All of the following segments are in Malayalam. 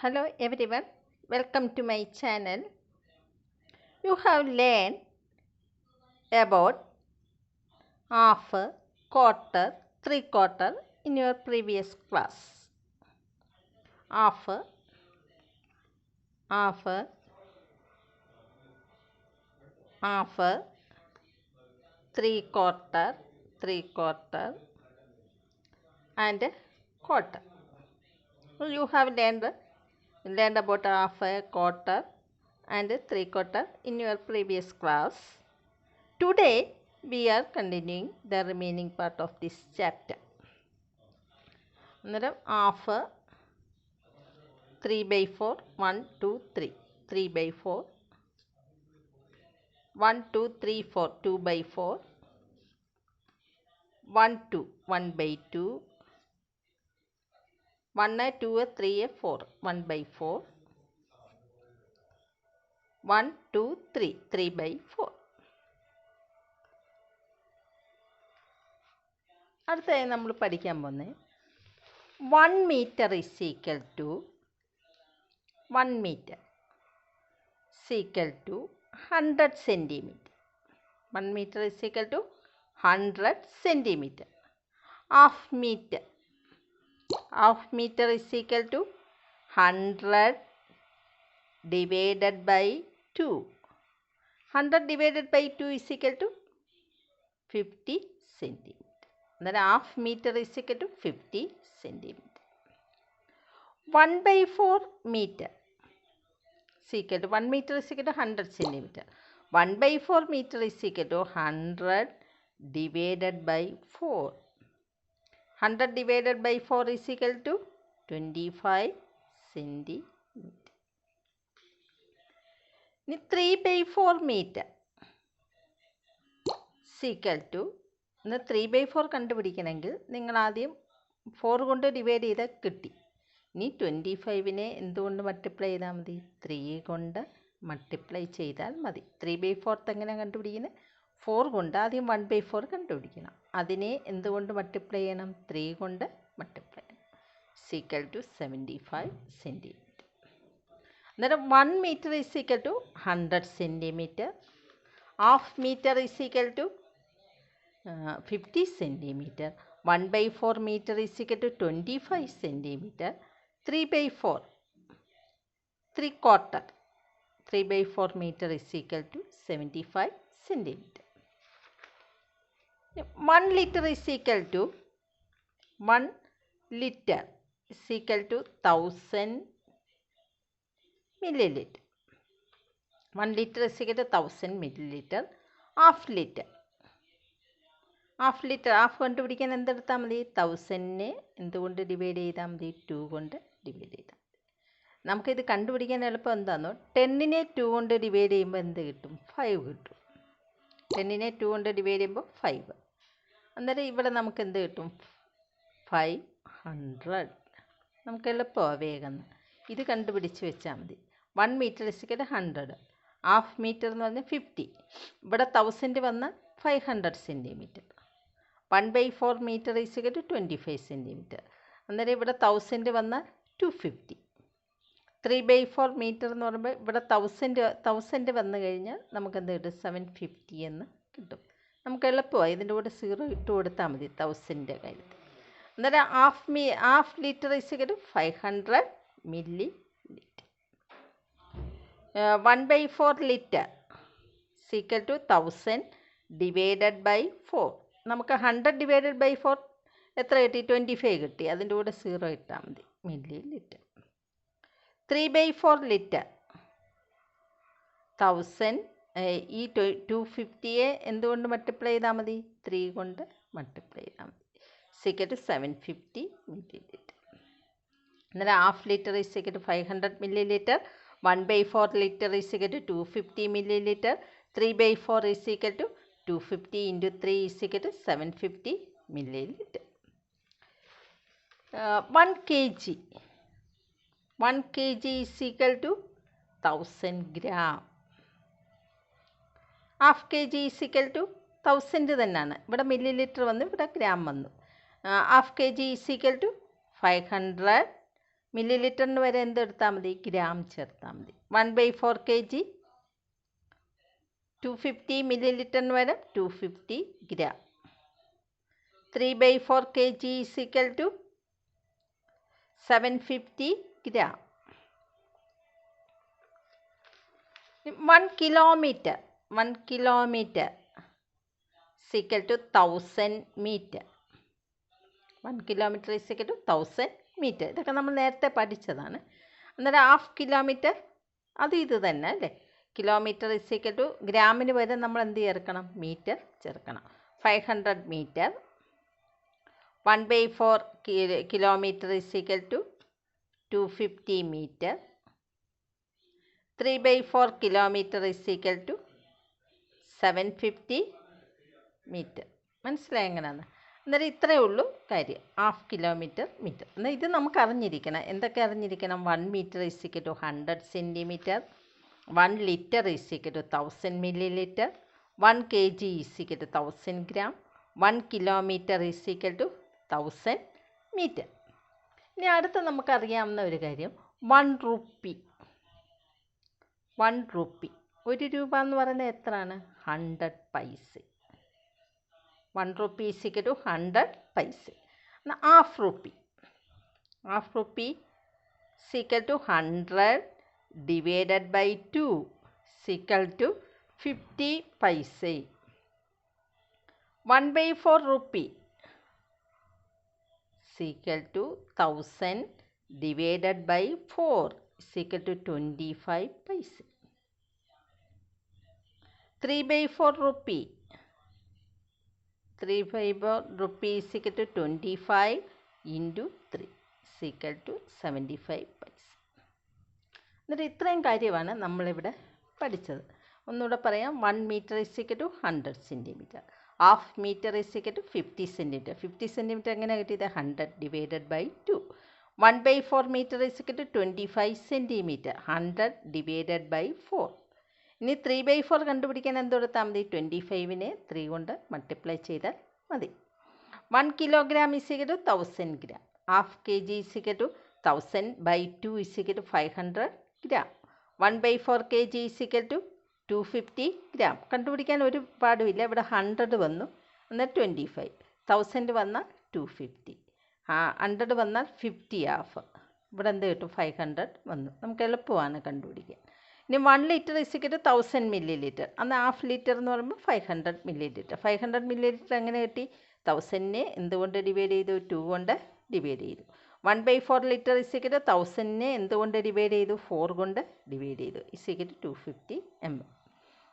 Hello everyone, welcome to my channel. You have learned about half, quarter, three quarter in your previous class. Half, half, half, three quarter, and quarter. So you have learned about half, quarter, and three quarter in your previous class. Today we are continuing the remaining part of this chapter. അന്നേരം ഹാഫ് 3/4 1 2 3 3/4 1 2 3 4 2/4 1 2 1/2 1 2 3 4 1/4 1 2 3 3/4. അടുത്തതായി നമ്മൾ പഠിക്കാൻ പോകുന്നത് 1 meter is equal to 1 meter is equal to 100 centimeter. 1 meter is equal to 100 centimeter. Half meter is equal to 100 divided by 2. 100 divided by 2 is equal to 50 centimeter. Then half meter is equal to 50 centimeter. 1/4 meter is equal to 1 meter is equal to 100 centimeter. 1/4 meter is equal to 100 divided by 4. 100 divided by 4 is equal to 25 centimeter. 3/4 meter is equal to 3/4 കണ്ടുപിടിക്കണമെങ്കിൽ നിങ്ങൾ ആദ്യം 4 കൊണ്ട് ഡിവൈഡ് ചെയ്താൽ കിട്ടി. ഇനി 25നെ എന്തുകൊണ്ട് മൾട്ടിപ്ലൈ ചെയ്താൽ മതി? 3 കൊണ്ട് മൾട്ടിപ്ലൈ ചെയ്താൽ മതി. 3/4 എങ്ങനെ കണ്ടുപിടിക്കുന്നത്? 4 കൊണ്ട് ആദ്യം 1/4 കണ്ടുപിടിക്കണം. അതിനെ എന്തുകൊണ്ട് മൾട്ടിപ്ലൈ ചെയ്യണം? 3 കൊണ്ട് മൾട്ടിപ്ലൈ ചെയ്യണം. Equal to 75 centimetre. അന്നേരം 1 metre is equal to 100 centimetre. Half metre is equal to 50 centimeter. 1/4 meter is equal to 25 centimeter. 3/4 3 quarter 3/4 meter is equal to 75 centimeter. 1 liter is equal to 1 liter is equal to 1000 milliliter. 1 liter is equal to 1000 milliliter. Half litre കണ്ടുപിടിക്കാൻ എന്തെടുത്താൽ മതി? 1000നെ എന്തുകൊണ്ട് ഡിവൈഡ് ചെയ്താൽ മതി? 2 കൊണ്ട് ഡിവൈഡ് ചെയ്താൽ മതി. നമുക്കിത് കണ്ടുപിടിക്കാൻ എളുപ്പം എന്താണെന്നോ, 10നെ 2 കൊണ്ട് ഡിവൈഡ് ചെയ്യുമ്പോൾ എന്ത് കിട്ടും? 5 കിട്ടും. 10നെ 2 കൊണ്ട് ഡിവൈഡ് ചെയ്യുമ്പോൾ 5. അന്നേരം ഇവിടെ നമുക്ക് എന്ത് കിട്ടും? 500. നമുക്ക് എളുപ്പമാണ് വേഗം. ഇത് കണ്ടുപിടിച്ച് വെച്ചാൽ മതി. 1 മീറ്റർ ഇസിക്കൽ 100. ഹാഫ് മീറ്റർ എന്ന് പറഞ്ഞാൽ 50. ഇവിടെ 1000 വന്നാൽ 500 centimetre. 1/4 meter is equal to 25 centimeter. അന്നേരം ഇവിടെ 1000 വന്നാൽ 250. 3/4 meter എന്ന് പറയുമ്പോൾ ഇവിടെ 1000 വന്നു കഴിഞ്ഞാൽ നമുക്ക് എന്ത് കിട്ടും? 750 എന്ന് കിട്ടും. നമുക്ക് എളുപ്പമായി ഇതിൻ്റെ കൂടെ 0 ഇട്ട് കൊടുത്താൽ മതി 1000ൻ്റെ കാര്യത്തിൽ. അന്നേരം half litre is equal to 500 milliliter. 1/4 liter is equal to 1000 divided by 4. നമുക്ക് 100 ഡിവൈഡഡ് ബൈ 4 എത്ര കിട്ടി? 25 കിട്ടി. അതിൻ്റെ കൂടെ 0 ഇട്ടാൽ മതി. Milli litre. 3/4 ലിറ്റർ 1000 ഈ 250യെ എന്തുകൊണ്ട് മൾട്ടിപ്ലൈ ചെയ്താൽ മതി? 3 കൊണ്ട് മൾട്ടിപ്ലൈ ചെയ്താൽ മതി. Equal to 750 millilitre. അന്നേരം half litre is equal to 500 millilitre. 1/4 litre is equal to 250 millilitre. 3/4 is equal to 250 into 3 is equal to 750 milliliter. 1 kg is equal to 1000 gram. Half K G is equal to 1000 തന്നെയാണ്. ഇവിടെ മില്ലി ലിറ്റർ വന്നു, ഇവിടെ ഗ്രാം വന്നു. Half K G is equal to 500 milli ലിറ്ററിന് വരെ എന്തെടുത്താൽ മതി? ഗ്രാം ചേർത്താൽ മതി. 1/4 kg 250 മില്ലി ലിറ്ററിന് വരെ 250 gram. 3/4 kg is equal to 750 gram. 1 kilometer is equal to 1000 meter. 1 kilometer is equal to 1000 meter. ഇതൊക്കെ നമ്മൾ നേരത്തെ പഠിച്ചതാണ്. അന്നേരം ഹാഫ് കിലോമീറ്റർ അത് ഇത് തന്നെ അല്ലേ? കിലോമീറ്റർ ഇസ് ഈക്വൽ ടു ഗ്രാമിന് വരെ നമ്മൾ എന്ത് ചേർക്കണം? മീറ്റർ ചേർക്കണം. 500 metre. 1/4 kilometer is equal to 250 meter. 3/4 kilometer is equal to 750 meter. മനസ്സിലായി എങ്ങനെയാണ്? അന്നേരം ഇത്രയേ ഉള്ളൂ കാര്യം. Half kilometre metre. എന്നാൽ ഇത് നമുക്ക് അറിഞ്ഞിരിക്കണം. എന്തൊക്കെ അറിഞ്ഞിരിക്കണം? 1 meter is equal to 100 centimeter. 1 liter is equal to 1000 milliliter. 1 kg is equal to 1000 gram. 1 kilometer is equal to 1000 meter. ഇനി അടുത്ത നമുക്കറിയാവുന്ന ഒരു കാര്യം 1 rupee. 1 rupee. 1 രൂപ എന്ന് പറയുന്നത് എത്രയാണ്? 100 പൈസ. 1 rupee is equal to 100 പൈസ. എന്നാൽ half rupee is equal to 100 divided by 2 is equal to 50 പൈസ. 1/4 rupee is equal to 1000 divided by 4 is equal to 25 പൈസ. 3/4 rupee is equal to 25 into 3 is equal to 75 പൈസ. എന്നിട്ട് ഇത്രയും കാര്യമാണ് നമ്മളിവിടെ പഠിച്ചത്. ഒന്നുകൂടെ പറയാം. 1 meter is equal to 100 centimeter. Half metre is equal to 50 centimeter. 50 centimeter എങ്ങനെ കിട്ടിയത്? 100 divided by 2. 1/4 meter is equal to 25 centimeter. 100 divided by 4. ഇനി 3/4 കണ്ടുപിടിക്കാൻ എന്തെടുത്താൽ മതി? 25നെ 3 കൊണ്ട് മൾട്ടിപ്ലൈ ചെയ്താൽ മതി. 1 kilogram is equal to 1000 gram. Half kg is equal to 1000 by 2 is equal to 500 gram. 1/4 kg is equal to 250 gram. കണ്ടുപിടിക്കാൻ ഒരു പാടുമില്ല. ഇവിടെ 100 വന്നു. എന്നാൽ 25. 1000 വന്നാൽ 250. 100 വന്നാൽ 50 ഹാഫ്. ഇവിടെ എന്ത് കിട്ടും? 500 വന്നു. നമുക്ക് എളുപ്പമാണ് കണ്ടുപിടിക്കാൻ. ഇനി 1 liter is equal to 1000 milliliter. അന്ന് ഹാഫ് ലിറ്റർ എന്ന് പറയുമ്പോൾ 500 milliliter. 500 milliliter എങ്ങനെ കിട്ടി? 1000നെ എന്തുകൊണ്ട് ഡിവൈഡ് ചെയ്തു? 2 കൊണ്ട് ഡിവൈഡ് ചെയ്തു. 1/4 liter is equal to 1000നെ എന്തുകൊണ്ട് ഡിവൈഡ് ചെയ്തു? 4 കൊണ്ട് ഡിവൈഡ് ചെയ്തു. is equal to 250 ml.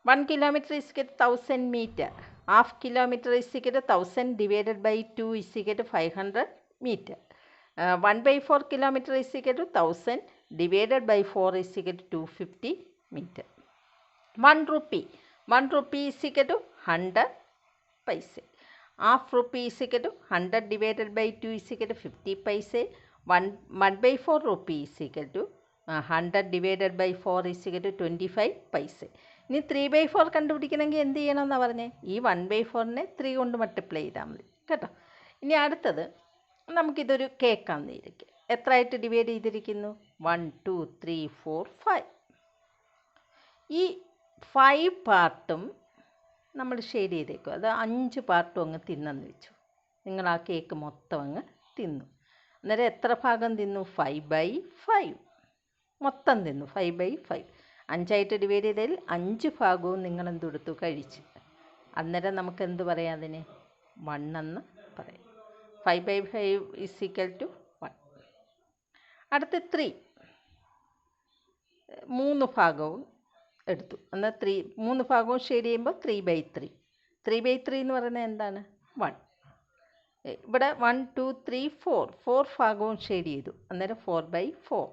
1 kilometer is equal to 1000 meter. Half kilometre is equal to 1000 divided by 2 is equal to 500 meter. 1/4 kilometer is equal to 1000 divided by 4 is equal to 250 meter. 1 rupee is equal to 100 paise. Half rupee is equal to 100 divided by 2 is equal to 50 paise. 1/4 rupee is equal to 100 divided by 4 is equal to 25 paise. ഇനി 3/4 കണ്ടുപിടിക്കണമെങ്കിൽ എന്ത് ചെയ്യണമെന്നാണ് പറഞ്ഞത്? ഈ 1/4നെ 3 കൊണ്ട് മൾട്ടിപ്ലൈ ചെയ്താൽ മതി കേട്ടോ. ഇനി അടുത്തത് നമുക്കിതൊരു കേക്കാണെന്ന് ഇരിക്കും. എത്ര ആയിട്ട് ഡിവൈഡ് ചെയ്തിരിക്കുന്നു? 1 2 3 4 5. ഈ 5 പാർട്ടും നമ്മൾ ഷെയ്ഡ് ചെയ്തേക്കും. അത് 5 പാർട്ടും അങ്ങ് തിന്നെന്ന് വെച്ചു. നിങ്ങൾ ആ കേക്ക് മൊത്തം അങ്ങ് തിന്നു. അന്നേരം എത്ര ഭാഗം തിന്നു? 5/5 മൊത്തം തിന്നു. 5/5 5ആയിട്ട് ഡിവൈഡ് ചെയ്തതിൽ 5 ഭാഗവും നിങ്ങൾ എന്തെടുത്തു? കഴിച്ചു. അന്നേരം നമുക്ക് എന്ത് പറയാം? അതിന് 1 എന്ന് പറയാം. 5/5 is equal to 1. അടുത്ത 3 3 ഭാഗവും എടുത്തു. എന്നാൽ 3 ഭാഗവും ഷെയ്ഡ് ചെയ്യുമ്പോൾ 3/3. 3/3 എന്ന് പറയുന്നത് എന്താണ്? 1. ഇവിടെ 1 2 3 4 ഭാഗവും ഷെയ്ഡ് ചെയ്തു. അന്നേരം 4/4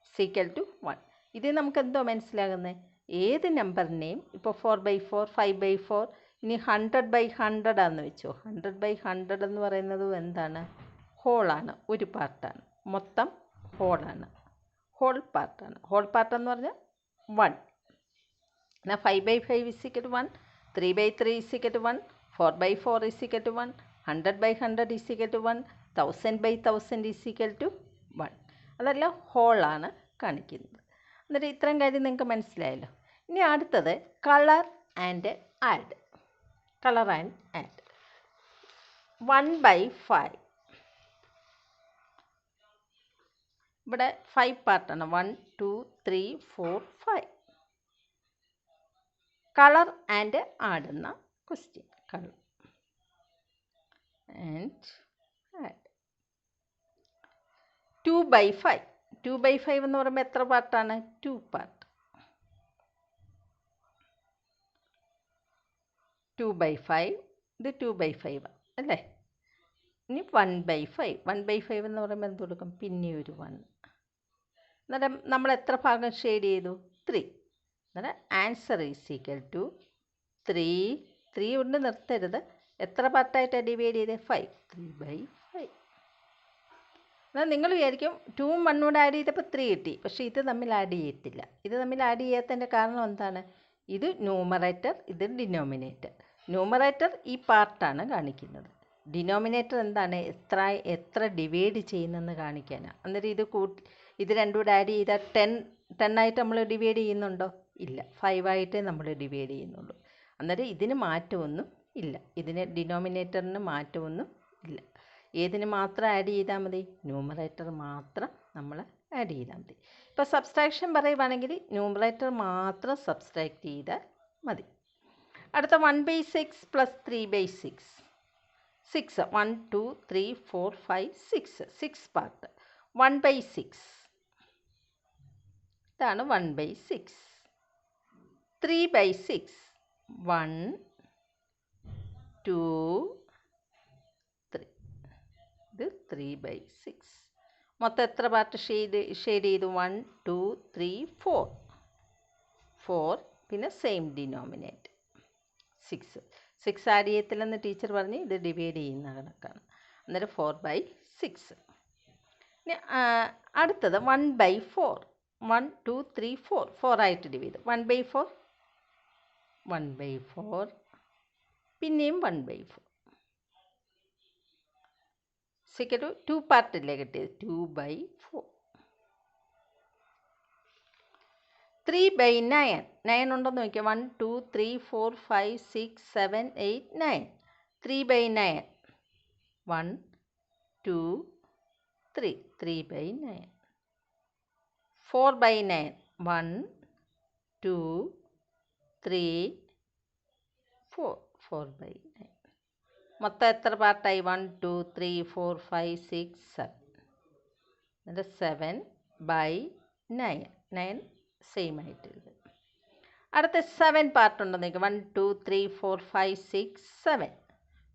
is equal to 1. ഇത് നമുക്ക് എന്തോ മനസ്സിലാകുന്നത്? ഏത് നമ്പറിനെയും ഇപ്പോൾ 4/4 5/4 ഇനി 100/100 ആണെന്ന് വെച്ചോ. 100/100 എന്ന് പറയുന്നത് എന്താണ്? ഹോളാണ്. ഒരു പാർട്ടാണ്. മൊത്തം ഹോളാണ്. ഹോൾ പാർട്ടാണ്. ഹോൾ പാർട്ട് എന്ന് പറഞ്ഞാൽ 1. എന്നാൽ 5/5 is equal to 1. 3/3 is equal to 1. 4/4 is equal to 1. 100/100 is equal to 1. 1000/1000 is equal to 1. അതെല്ലാം ഹോളാണ് കാണിക്കുന്നത്. എന്നിട്ട് ഇത്രയും കാര്യം നിങ്ങൾക്ക് മനസ്സിലായല്ലോ. ഇനി അടുത്തത് colour and add. Colour and add 1/5. ഇവിടെ 5 പാർട്ടാണ്. 1 2 3 4 5. കളർ ആൻഡ് ആഡ് എന്ന ക്വസ്റ്റ്യൻ. Colour and add 2/5. 2/5 എന്ന് പറയുമ്പോൾ എത്ര പാർട്ടാണ്? 2 പാർട്ട്. 2/5 ഇത് 2/5 അല്ലേ? ഇനി 1/5. 1/5 എന്ന് പറയുമ്പോൾ എന്ത് കൊടുക്കും? പിന്നെ ഒരു 1. അന്നേരം നമ്മൾ എത്ര ഭാഗം ഷെയ്ഡ് ചെയ്തു? 3. അന്നേരം ആൻസർ ഈസ് ഈക്വൽ ടു 3. 3 കൊണ്ട് നിർത്തരുത്. എത്ര പാർട്ടായിട്ടാണ് ഡിവൈഡ് ചെയ്തത്? 5. 3/5. എന്നാൽ നിങ്ങൾ വിചാരിക്കും 2ഉം 1ഉം കൂടെ ആഡ് ചെയ്തപ്പോൾ 3 കിട്ടി. പക്ഷേ ഇത് തമ്മിൽ ആഡ് ചെയ്യത്തില്ല. ഇത് തമ്മിൽ ആഡ് ചെയ്യാത്തതിൻ്റെ കാരണം എന്താണ്? ഇത് ന്യൂമറേറ്റർ, ഇത് ഡിനോമിനേറ്റർ. ന്യൂമറേറ്റർ ഈ പാർട്ടാണ് കാണിക്കുന്നത്. ഡിനോമിനേറ്റർ എന്താണ്? എത്ര ഡിവൈഡ് ചെയ്യുന്നെന്ന് കാണിക്കാനാണ്. അന്നേരം ഇത് രണ്ടും കൂടെ ആഡ് ചെയ്താൽ 10 ആയിട്ട് നമ്മൾ ഡിവൈഡ് ചെയ്യുന്നുണ്ടോ? ഇല്ല. 5 ആയിട്ടേ നമ്മൾ ഡിവൈഡ് ചെയ്യുന്നുള്ളൂ. അന്നേരം ഇതിന് മാറ്റമൊന്നും ഇല്ല. ഇതിന് ഡിനോമിനേറ്ററിന് മാറ്റമൊന്നും ഇല്ല. ഏതിന് മാത്രം ആഡ് ചെയ്താൽ മതി? ന്യൂമറേറ്റർ മാത്രം നമ്മൾ ആഡ് ചെയ്താൽ മതി. ഇപ്പോൾ സബ്സ്ട്രാക്ഷൻ പറയുവാണെങ്കിൽ ന്യൂമറേറ്റർ മാത്രം സബ്സ്ട്രാക്റ്റ് ചെയ്താൽ മതി. അടുത്ത 1/6 + 3/6. 6 1 2 3 4 5 6. 6 പാർട്ട്. 1/6 ഇതാണ് 1/6. 3/6 1 2 3. ഇത് 3/6. മൊത്തം എത്ര പാർട്ട് ഷെയ്ഡ് ചെയ്തു? 1 2 3 4. 4 പിന്നെ സെയിം ഡിനോമിനേറ്റ് 6. 6 ആഡ് ചെയ്യത്തില്ലെന്ന് ടീച്ചർ പറഞ്ഞ് ഇത് ഡിവൈഡ് ചെയ്യുന്ന കണക്കാണ്. അന്നേരം 4/6. ഇനി അടുത്തത് 1/4. 1 2 3 4. 4 ആയിട്ട് ഡിവൈഡ് ചെയ്തു. 1/4 1/4 പിന്നെയും 1/4. 2 പാർട്ടില്ലേ കിട്ടിയത്? 2/4. 3/9. 9 ഉണ്ടോയെന്ന് നോക്കിയാൽ 1 2 3 4 5 6 7 8 9. 3/9. 1 2 3. 3/9. 4/9. 1 2 3 4. 4/9. മൊത്തം എത്ര പാർട്ടായി? 1 2 3 4 5 6 7. എന്നിട്ട് 7/9. 9 സെയിം ആയിട്ട് എഴുതും. അടുത്ത 7 പാർട്ട് ഉണ്ടെന്ന് നോക്കുക. 1 2 3 4 5 6 7.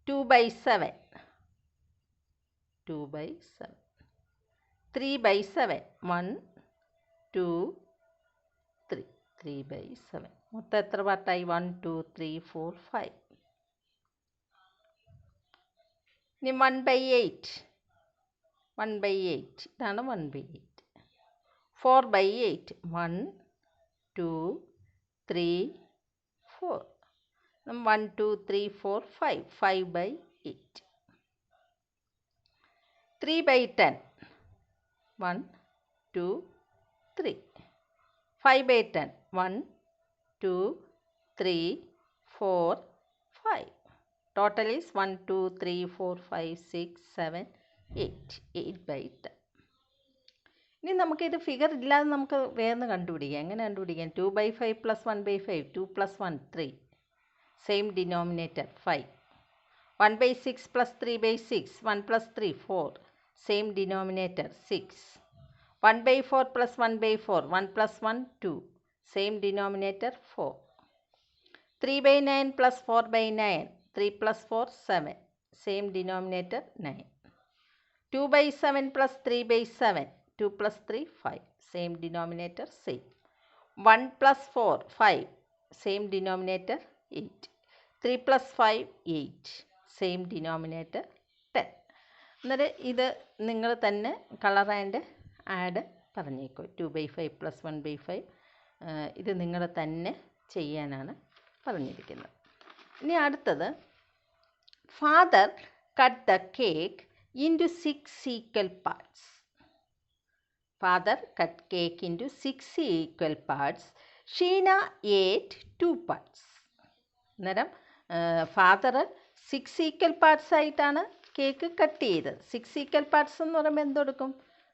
2/7. 2/7. 3/7. 1 2 3. 3/7. മൊത്തം എത്ര പാർട്ടായി? 1 2 3 4 5. ഇനി 1/8. 1/8 ഇതാണ് 1/8. 4/8. 1 2 3 4. 1 2 3 4 5. 5/8. 3/10. 1 2 3. 5/10. 1 2 3 4 5. Total is 1 2 3 4 5 6 7 8. 8/10. ഇനി നമുക്കിത് ഫിഗർ ഇല്ലാതെ നമുക്ക് വേഗം കണ്ടുപിടിക്കാം. എങ്ങനെ കണ്ടുപിടിക്കാം? 2/5 + 1/5. 2 + 1 3. Same denominator 5. 1/6 + 3/6. 1 + 3 4. Same denominator 6. 1/4 + 1/4. 1 + 1 2. Same denominator 4. 3/9 + 4/9. 3 + 4 7. Same denominator 9. 2/7 + 3/7. 2 + 3 5. Same denominator 6. 1 + 4 5. Same denominator 8. 3 + 5 8. Same denominator 10. അന്നേരം ഇത് നിങ്ങൾ തന്നെ കളർ ആൻഡ് ആഡ് പറഞ്ഞേക്കോ. 2/5 + 1/5. ഇത് നിങ്ങൾ തന്നെ ചെയ്യാനാണ് പറഞ്ഞിരിക്കുന്നത്. ഇനി അടുത്തത് father cut the cake into 6 equal parts. Father cut cake into 6 equal parts. Sheena ate 2 parts. അന്നേരം ഫാദർ 6 ഈക്വൽ പാർട്സ് ആയിട്ടാണ് കേക്ക് കട്ട് ചെയ്തത്. 6 ഈക്വൽ പാർട്സ് എന്ന് പറയുമ്പോൾ എന്തെടുക്കും?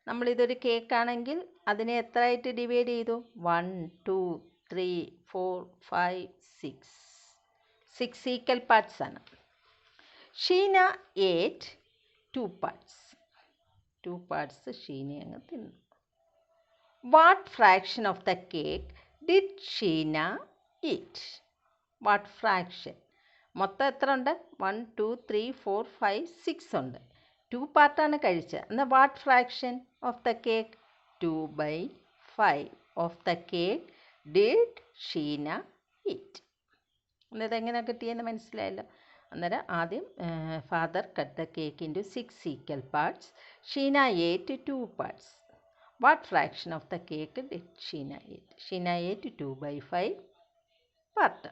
നമ്മളിതൊരു കേക്കാണെങ്കിൽ അതിനെ എത്ര ആയിട്ട് ഡിവൈഡ് ചെയ്തു? 1 2 3 4 5 6 6 ഈക്വൽ പാർട്സ് ആണ്. ഷീന ഏറ്റ് 2 പാർട്സ്. 2 പാർട്സ് ഷീന അങ്ങ് തിന്നു. What fraction of the cake did Sheena eat? What fraction? മൊത്തം എത്ര ഉണ്ട്? 1 2 3 4 5 6 ഉണ്ട്. 2 പാർട്ടാണ് കഴിച്ചത്. എന്നാൽ what fraction of the cake? 2/5 of the cake did Sheena eat. അന്നേരം എങ്ങനെ കിട്ടിയെന്ന് മനസ്സിലായല്ലോ. അന്നേരം ആദ്യം father cut the cake into 6 equal parts. Sheena ഏറ്റ് 2 parts. What fraction of the cake did Sheena eat? Sheena ഏറ്റ് 2/5 part.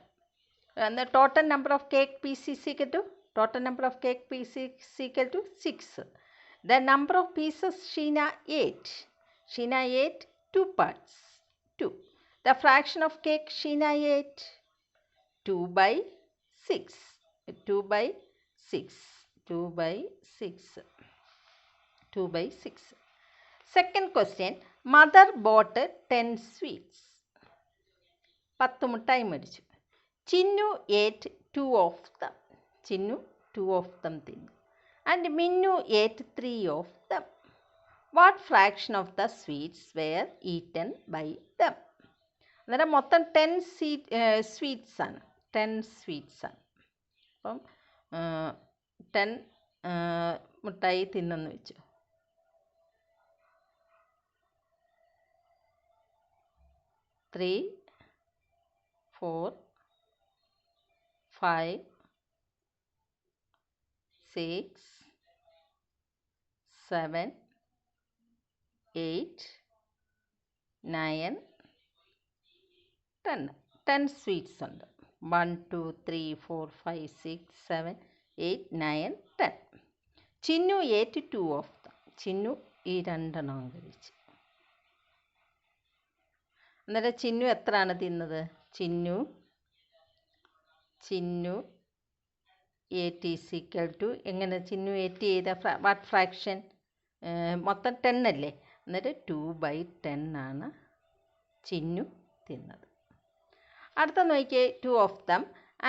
And the total number of cake pieces is equal to total number of cake pieces is equal to 6. The number of pieces Sheena ate. Sheena ate 2 parts. 2. The fraction of cake Sheena ate. 2/6. 2/6. 2/6. 2/6. Second question. Mother bought 10 sweets. 10 മുട്ടായി മേടിച്ചു. Chinnu ate 2 of them. Chinnu 2 of them തിന്നു. And Minnu ate 3 of them. What fraction of the sweets were eaten by them? അന്നേരം മൊത്തം 10 സ്വീറ്റ്സ് ആണ്. 10 സ്വീറ്റ്സ് ആണ്. അപ്പം 10 മുട്ടായി തിന്നെന്ന് വെച്ചു. 3 4 5 6 7 8 9 10. 10 സ്വീറ്റ്സ് ഉണ്ട്. 1 2 3 4 5 6 7 8 9 10. Chinnu ate 2 of them. Chinnu ഈ 2 എണ്ണം കഴിച്ചു. അന്നേരം ചിന്നു എത്രയാണ് തിന്നത്? ചിന്നു ഏറ്റ് ഈസ് ഈക്വൽ ടു എങ്ങനെ ചിന്നു ഏറ്റ് ചെയ്ത വാട്ട് ഫ്രാക്ഷൻ? മൊത്തം 10 അല്ലേ? അന്നേരം 2/10 ആണ് ചിന്നു തിന്നത്. അടുത്ത നോക്കിയേ 2 of them.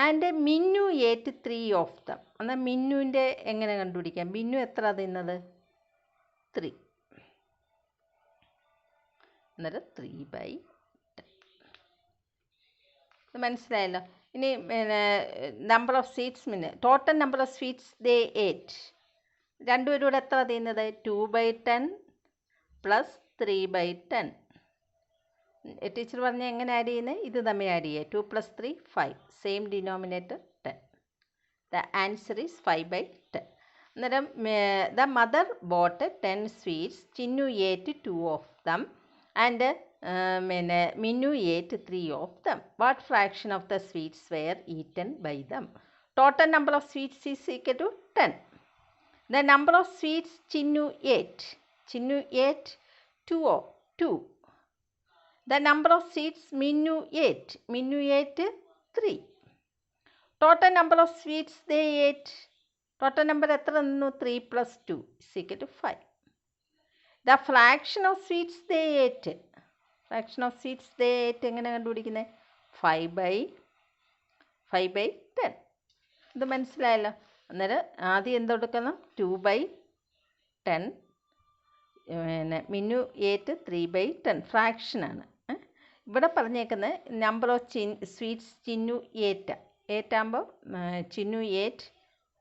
And Minnu ate 3 of them. എന്നാൽ മിന്നുവിൻ്റെ എങ്ങനെ കണ്ടുപിടിക്കാം? മിന്നു എത്ര തിന്നത്? 3. അന്നേരം 3/10. ഇത് മനസ്സിലായല്ലോ. ഇനി number of sweets total number of sweets they ate. രണ്ടുപേരും കൂടെ എത്ര തിന്നത്? 2/10 പ്ലസ് 3/10. ടീച്ചർ പറഞ്ഞ എങ്ങനെ ആഡ് ചെയ്യുന്നത്? ഇത് തമ്മിൽ ആഡ് ചെയ്യുക. 2 + 3 5. Same denominator 10. The answer is 5/10. അന്നേരം the mother boat 10 sweets. Chinnu ate 2 of them. And Minnu ate 3 of them. What fraction of the sweets were eaten by them? Total number of sweets is equal to 10. The number of sweets Chinnu ate. Chinnu ate 2. The number of sweets Minnu ate. Minnu ate 3. Total number of sweets they ate. Total number എത്ര നിന്നു? 3 + 2 is equal to 5. The fraction of sweets they ate. Fraction of sweets they ate എങ്ങനെ കണ്ടുപിടിക്കുന്നത്? 5/10. ഇത് മനസ്സിലായല്ലോ. അന്നേരം ആദ്യം എന്തെടുക്കണം? 2/10. മിന്നു ഏറ്റ് 3/10 ഫ്രാക്ഷനാണ്. ഇവിടെ പറഞ്ഞേക്കുന്നത് നമ്പർ ഓഫ് സ്വീറ്റ്സ് ചിന്നു ഏറ്റാകുമ്പോൾ Chinnu ate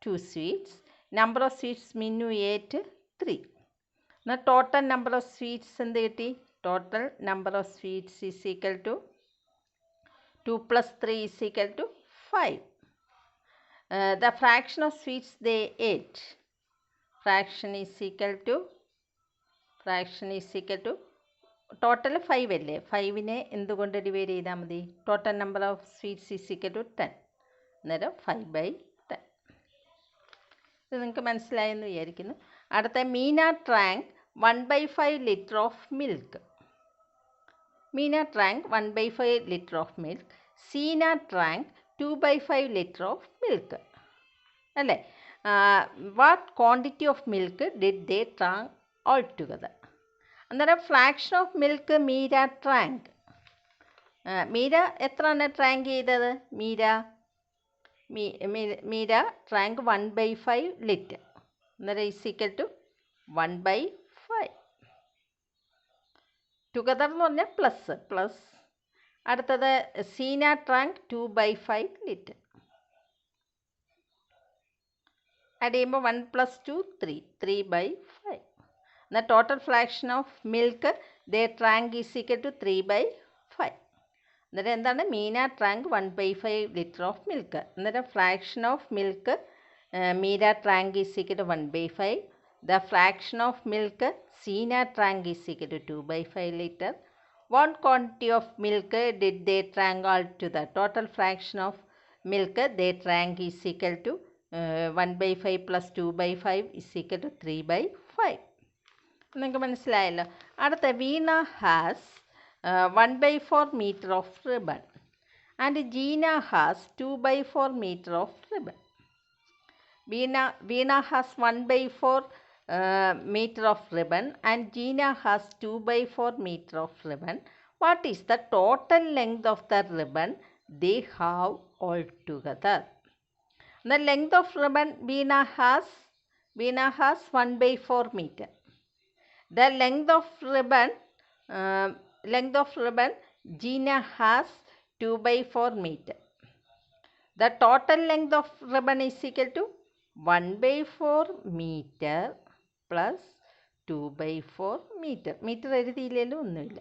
2 sweets. Number of sweets Minnu ate 3. എന്നാൽ ടോട്ടൽ നമ്പർ ഓഫ് സ്വീറ്റ്സ് എന്ത് കിട്ടി? Total number of sweets is equal to 2 + 3 is equal to 5. The fraction of sweets they ate. Fraction is equal to total 5 അല്ലേ? 5നെ എന്തുകൊണ്ട് ഡിവൈഡ് ചെയ്താൽ മതി? Total number of sweets is equal to 10. അന്നേരം 5/10. ഇത് നിങ്ങൾക്ക് മനസ്സിലായെന്ന് വിചാരിക്കുന്നു. അടുത്ത Meena trunk 1/5 liter of milk. Meena drank 1/5 liter of milk. Seena drank 2/5 liter of milk. അല്ലേ? What quantity of milk did they drank all together? അന്നേരം fraction of milk Meera drank. Meera എത്രയാണ് ഡ്രാങ്ക് ചെയ്തത്? Meera drank 1/5 litre. അന്നേരം ഈസ് ഈക്വൽ ടു 1/5. ടുഗദർ എന്ന് പറഞ്ഞാൽ പ്ലസ്. അടുത്തത് സീന ഡ്രാങ്ക് 2/5 ലിറ്റർ. ആഡ് ചെയ്യുമ്പോൾ 1 + 2 3/5. എന്നാൽ total fraction of milk they drank is equal to 3/5. അന്നേരം എന്താണ്? Meena drank 1/5 litre of milk. അന്നേരം fraction of milk Meera drank is equal to 1/5. The fraction of milk Seena drank is equal to 2/5 litre. What quantity of milk did they drank all together? Total fraction of milk they drank is equal to 1/5 + 2/5 is equal to 3/5. നിങ്ങൾക്ക് മനസ്സിലായല്ലോ. അടുത്ത വീണ has 1/4 meter of ribbon and Gina has 2/4 meter of ribbon. Veena has 1/4 meter of ribbon and Gina has 2/4 meter of ribbon. What is the total length of the ribbon they have altogether? The length of ribbon Veena has 1/4 meter. The length of ribbon Gina has 2/4 meter. The total length of ribbon is equal to 1/4 meter plus 2/4 meter. Metre എഴുതിയില്ലല്ലോ, ഒന്നുമില്ല.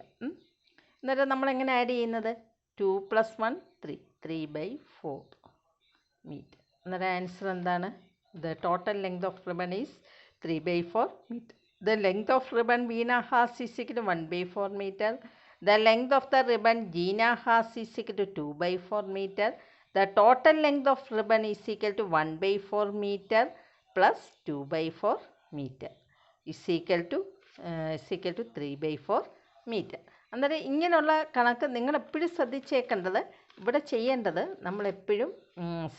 അന്നേരം നമ്മളെങ്ങനെ ആഡ് ചെയ്യുന്നത്? 2 + 1 3/4 meter. അന്നേരം ആൻസർ എന്താണ്? The total length of ribbon is 3/4 meter. The length of ribbon Veena has is equal to 1/4 meter. The length of the ribbon Gina has is equal to 2/4 meter. The total length of ribbon is equal to 1/4 meter plus 2/4 meter is equal to 3/4 meter. അന്നേരം ഇങ്ങനെയുള്ള കണക്ക് നിങ്ങളെപ്പോഴും ശ്രദ്ധിച്ചേക്കേണ്ടത്, ഇവിടെ ചെയ്യേണ്ടത് നമ്മളെപ്പോഴും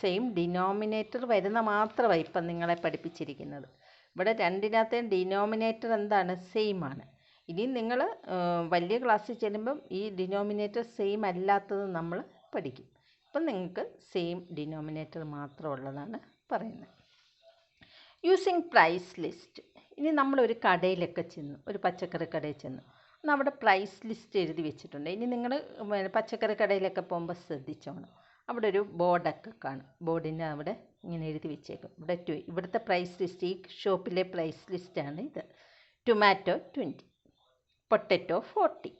സെയിം ഡിനോമിനേറ്റർ വരുന്ന മാത്രമാണ് ഇപ്പം നിങ്ങളെ പഠിപ്പിച്ചിരിക്കുന്നത്. ഇവിടെ രണ്ടിനകത്തെയും ഡിനോമിനേറ്റർ എന്താണ്? സെയിം ആണ്. ഇനി നിങ്ങൾ വലിയ ക്ലാസ്സിൽ ചെല്ലുമ്പം ഈ ഡിനോമിനേറ്റർ സെയിം അല്ലാത്തത് നമ്മൾ പഠിക്കും. ഇപ്പം നിങ്ങൾക്ക് സെയിം ഡിനോമിനേറ്റർ മാത്രമുള്ളതാണ് പറയുന്നത്. Using price list. ഇനി നമ്മളൊരു കടയിലൊക്കെ ചെന്നു, ഒരു പച്ചക്കറി കടയിൽ ചെന്നു, എന്നാൽ അവിടെ പ്രൈസ് ലിസ്റ്റ് എഴുതി വെച്ചിട്ടുണ്ട്. ഇനി നിങ്ങൾ പച്ചക്കറി കടയിലൊക്കെ പോകുമ്പോൾ ശ്രദ്ധിച്ചോണം, അവിടെ ഒരു ബോർഡൊക്കെ കാണും. ബോർഡിൻ്റെ അവിടെ ഇങ്ങനെ എഴുതി വെച്ചേക്കും, ഇവിടുത്തെ പ്രൈസ് ലിസ്റ്റ്, ഈ ഷോപ്പിലെ പ്രൈസ് ലിസ്റ്റാണ് ഇത്. Tomato 20, potato 40.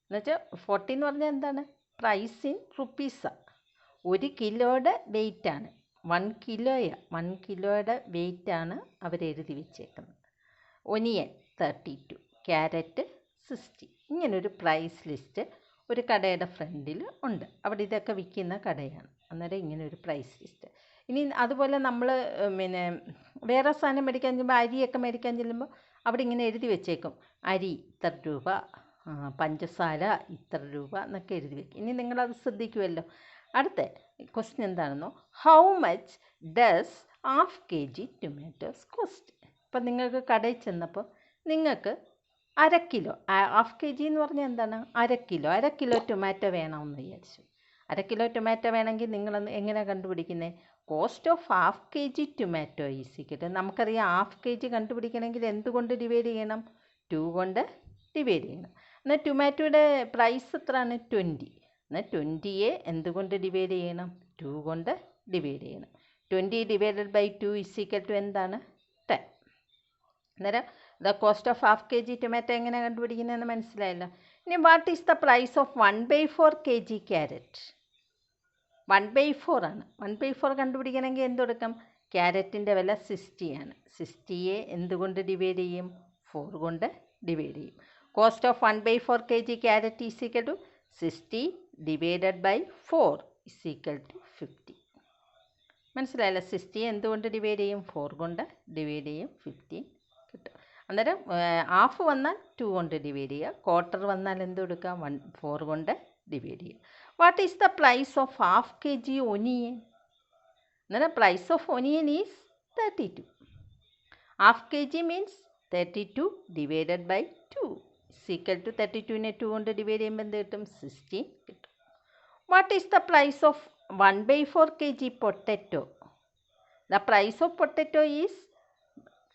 എന്നുവെച്ചാൽ 40 എന്ന് പറഞ്ഞാൽ എന്താണ്? പ്രൈസ് ഇൻ റുപ്പീസാണ്. 1 കിലോയുടെ വെയിറ്റാണ്, 1 കിലോയുടെ വെയിറ്റാണ് അവരെഴുതി വെച്ചേക്കുന്നത്. Onion 32, carrot 60. ഇങ്ങനൊരു പ്രൈസ് ലിസ്റ്റ് ഒരു കടയുടെ ഫ്രണ്ടിൽ ഉണ്ട്. അവിടെ ഇതൊക്കെ വിൽക്കുന്ന കടയാണ്. അന്നേരം ഇങ്ങനെ ഒരു പ്രൈസ് ലിസ്റ്റ്. ഇനി അതുപോലെ നമ്മൾ വേറെ സാധനം മേടിക്കാൻ ചെല്ലുമ്പോൾ, അരിയൊക്കെ മേടിക്കാൻ ചെല്ലുമ്പോൾ അവിടെ ഇങ്ങനെ എഴുതി വെച്ചേക്കും, അരി ഇത്ര രൂപ, പഞ്ചസാര ഇത്ര രൂപ എന്നൊക്കെ എഴുതി വെക്കും. ഇനി നിങ്ങളത് ശ്രദ്ധിക്കുമല്ലോ. അടുത്ത ക്വസ്റ്റ്യൻ എന്താണെന്നോ, how much does half kg tomatoes cost? ഇപ്പം നിങ്ങൾക്ക് കടയിൽ ചെന്നപ്പോൾ നിങ്ങൾക്ക് 1/2 കിലോ, ഹാഫ് kg എന്ന് പറഞ്ഞാൽ എന്താണ്? 1/2 കിലോ ടൊമാറ്റോ വേണമെന്ന് വിചാരിച്ചു. 1/2 കിലോ ടൊമാറ്റോ വേണമെങ്കിൽ നിങ്ങളൊന്ന് എങ്ങനെ കണ്ടുപിടിക്കുന്നത്? Cost of half kg tomato is equal to, നമുക്കറിയാം ഹാഫ് kg കണ്ടുപിടിക്കണമെങ്കിൽ എന്തുകൊണ്ട് ഡിവൈഡ് ചെയ്യണം? 2 കൊണ്ട് ഡിവൈഡ് ചെയ്യണം. എന്നാൽ ടൊമാറ്റോയുടെ പ്രൈസ് എത്രയാണ്? 20. എന്നാൽ 20യെ എന്തുകൊണ്ട് ഡിവൈഡ് ചെയ്യണം? 2 കൊണ്ട് ഡിവൈഡ് ചെയ്യണം. 20 divided by 2 is equal to എന്താണ്? 10. അന്നേരം the cost of half kg tomato എങ്ങനെ കണ്ടുപിടിക്കുന്നതെന്ന് മനസ്സിലായല്ലോ. ഇനി what is the price of 1/4 kg carrot? 1/4 ആണ്. 1/4 കണ്ടുപിടിക്കണമെങ്കിൽ എന്തെടുക്കാം? ക്യാരറ്റിൻ്റെ വില 60 ആണ്. 60യെ എന്തുകൊണ്ട് ഡിവൈഡ് ചെയ്യും? 4 കൊണ്ട് ഡിവൈഡ് ചെയ്യും. Cost of 1/4 kg carrot is equal to 60 divided by 4 is equal to 50. മനസ്സിലായല്ലോ? 60യെ എന്തുകൊണ്ട് ഡിവൈഡ് ചെയ്യും? 4 കൊണ്ട് ഡിവൈഡ് ചെയ്യും, 15 കിട്ടും. അന്നേരം ഹാഫ് വന്നാൽ 2 കൊണ്ട് ഡിവൈഡ് ചെയ്യുക, ക്വാർട്ടർ വന്നാൽ എന്ത് കൊടുക്കുക, 4 കൊണ്ട് ഡിവൈഡ് ചെയ്യുക. What is the price of half kg onion? അന്നേരം price of onion is 32. Half kg means 32 divided by 2 equal to 32നെ 2 കൊണ്ട് ഡിവൈഡ് ചെയ്യുമ്പോൾ എന്ത് കിട്ടും, 16 കിട്ടും. What is the price of 1/4 kg potato? The price of potato is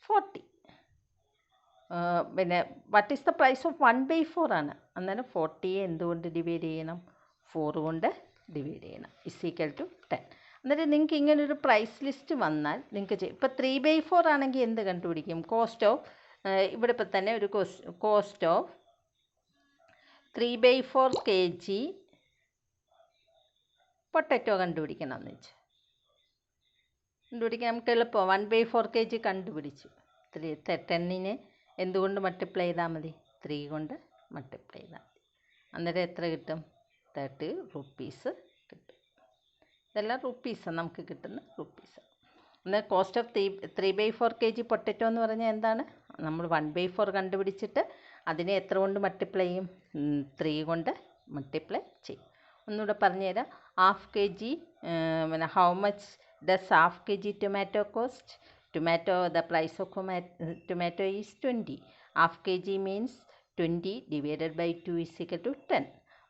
40. പിന്നെ what is the price of 1/4 ആണ്. അന്നേരം 40യെ എന്തുകൊണ്ട് ഡിവൈഡ് ചെയ്യണം, 4 കൊണ്ട് ഡിവൈഡ് ചെയ്യണം, ഇസ് ഈക്വൽ ടു 10. അന്നേരം നിങ്ങൾക്ക് ഇങ്ങനൊരു പ്രൈസ് ലിസ്റ്റ് വന്നാൽ നിങ്ങൾക്ക് ഇപ്പോൾ 3/4 ആണെങ്കിൽ എന്ത് കണ്ടുപിടിക്കും, കോസ്റ്റ് ഓഫ് ഇവിടെ ഇപ്പോൾ തന്നെ ഒരു കോസ്റ്റ് ഓഫ് 3/4 kg പൊട്ടറ്റോ കണ്ടുപിടിക്കണം എന്ന് വെച്ചാൽ കണ്ടുപിടിക്കാൻ നമുക്ക് എളുപ്പം. 1/4 kg കണ്ടുപിടിച്ചു. 10നെ എന്തുകൊണ്ട് മൾട്ടിപ്ലൈ ചെയ്താൽ മതി, 3 കൊണ്ട് മൾട്ടിപ്ലൈ ചെയ്താൽ മതി. അന്നേരം എത്ര കിട്ടും, 30 റുപ്പീസ് കിട്ടും. ഇതെല്ലാം റുപ്പീസ് നമുക്ക് കിട്ടുന്ന റുപ്പീസ്. എന്നാൽ കോസ്റ്റ് ഓഫ് 3/4 kg പൊട്ടറ്റോ എന്ന് പറഞ്ഞാൽ എന്താണ്, നമ്മൾ 1/4 കണ്ടുപിടിച്ചിട്ട് അതിനെ എത്ര കൊണ്ട് മൾട്ടിപ്ലൈ ചെയ്യും, 3 കൊണ്ട് മൾട്ടിപ്ലൈ ചെയ്യും. ഒന്നുകൂടെ പറഞ്ഞുതരാം. ഹാഫ് kg, പിന്നെ how much does half kg tomato cost? Tomato, the price of tomato is 20. Half kg means 20 divided by 2 is equal to 10.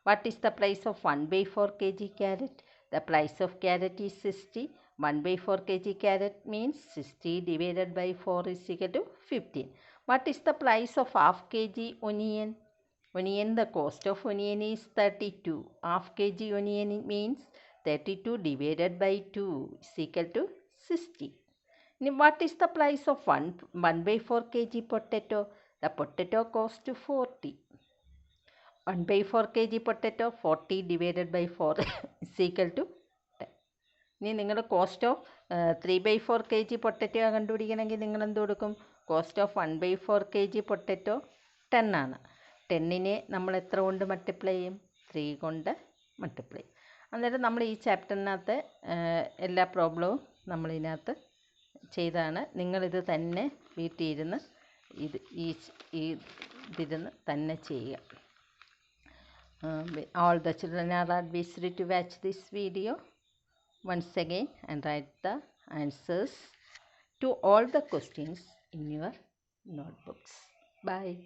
What is the price of 1/4 kg carrot? The price of carrot is 60. 1/4 kg carrot means 60 divided by 4 is equal to 15. What is the price of half kg onion? Onion, the cost of onion is 32. Half kg onion means 32 divided by 2 is equal to 60. What is the price of 1/4 kg potato? The potato cost 40. 1/4 kg potato 40 divided by 4 is equal to 10. ഇനി നിങ്ങളുടെ കോസ്റ്റ് ഓഫ് 3/4 kg പൊട്ടറ്റോ കണ്ടുപിടിക്കണമെങ്കിൽ നിങ്ങൾ എന്ത് കൊടുക്കും, കോസ്റ്റ് ഓഫ് 1/4 kg പൊട്ടറ്റോ 10 ആണ്. 10നെ നമ്മൾ എത്ര കൊണ്ട് മൾട്ടിപ്ലൈ ചെയ്യും, 3 കൊണ്ട് മൾട്ടിപ്ലൈ ചെയ്യും. അന്നേരം നമ്മൾ ഈ ചാപ്റ്ററിനകത്ത് എല്ലാ പ്രോബ്ലവും നമ്മളിതിനകത്ത് ചെയ്താണ്. നിങ്ങളിത് തന്നെ വീട്ടിൽ ഇരുന്ന് ഇതിരുന്ന് തന്നെ ചെയ്യുക. All the children are advised to watch this video once again and write the answers to all the questions in your notebooks. Bye.